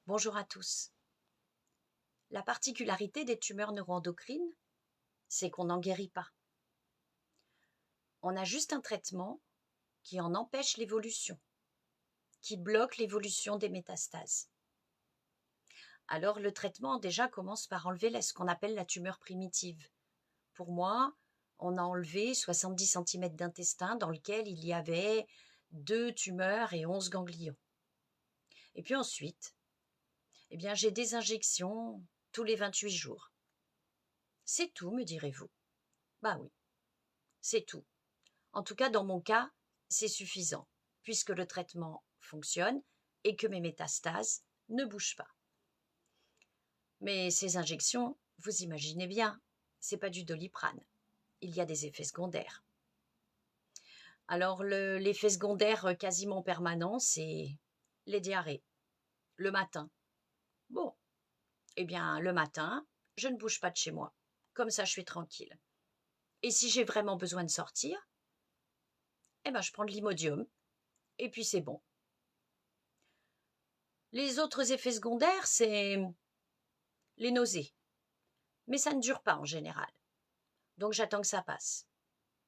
Bonjour à tous. La particularité des tumeurs neuroendocrines, c'est qu'on n'en guérit pas. On a juste un traitement qui en empêche l'évolution, qui bloque l'évolution des métastases. Alors le traitement déjà commence par enlever ce qu'on appelle la tumeur primitive. Pour moi, on a enlevé 70 cm d'intestin dans lequel il y avait 2 tumeurs et 11 ganglions. Et puis ensuite, j'ai des injections tous les 28 jours. C'est tout, me direz-vous. Bah oui, c'est tout. En tout cas, dans mon cas, c'est suffisant, puisque le traitement fonctionne et que mes métastases ne bougent pas. Mais ces injections, vous imaginez bien, c'est pas du Doliprane. Il y a des effets secondaires. Alors, l'effet secondaire quasiment permanent, c'est les diarrhées, le matin. Bon, le matin, je ne bouge pas de chez moi. Comme ça, je suis tranquille. Et si j'ai vraiment besoin de sortir, je prends de l'Imodium, et puis c'est bon. Les autres effets secondaires, c'est les nausées. Mais ça ne dure pas en général. Donc j'attends que ça passe.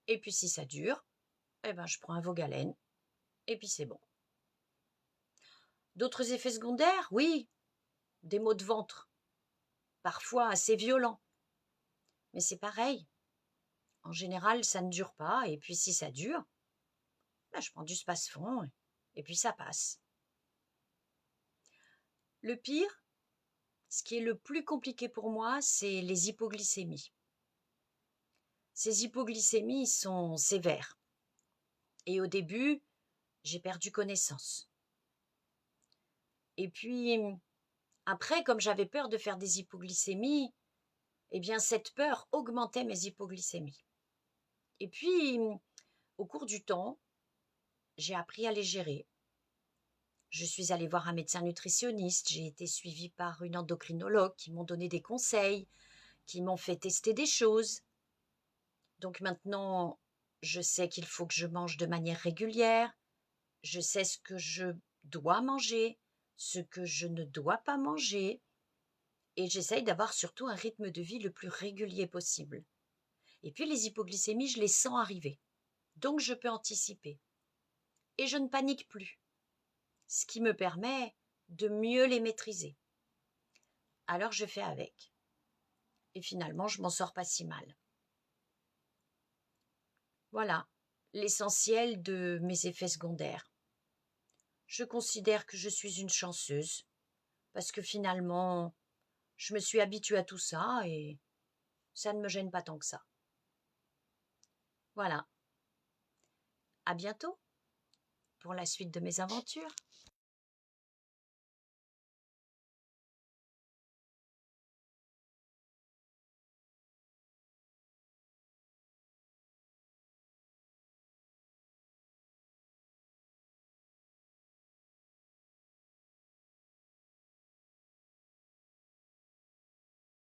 Et puis si ça dure, je prends un Vogalène, et puis c'est bon. D'autres effets secondaires, oui, des maux de ventre, parfois assez violents. Mais c'est pareil. En général, ça ne dure pas, et puis si ça dure, je prends du Spasfon, et puis ça passe. Le pire, ce qui est le plus compliqué pour moi, c'est les hypoglycémies. Ces hypoglycémies sont sévères. Et au début, j'ai perdu connaissance. Et puis, après, comme j'avais peur de faire des hypoglycémies, cette peur augmentait mes hypoglycémies. Et puis, au cours du temps, j'ai appris à les gérer. Je suis allée voir un médecin nutritionniste, j'ai été suivie par une endocrinologue qui m'ont donné des conseils, qui m'ont fait tester des choses. Donc maintenant, je sais qu'il faut que je mange de manière régulière, je sais ce que je dois manger, ce que je ne dois pas manger, et j'essaye d'avoir surtout un rythme de vie le plus régulier possible. Et puis les hypoglycémies, je les sens arriver, donc je peux anticiper. Et je ne panique plus, ce qui me permet de mieux les maîtriser. Alors je fais avec. Et finalement, je m'en sors pas si mal. Voilà l'essentiel de mes effets secondaires. Je considère que je suis une chanceuse, parce que finalement, je me suis habituée à tout ça et ça ne me gêne pas tant que ça. Voilà. À bientôt pour la suite de mes aventures.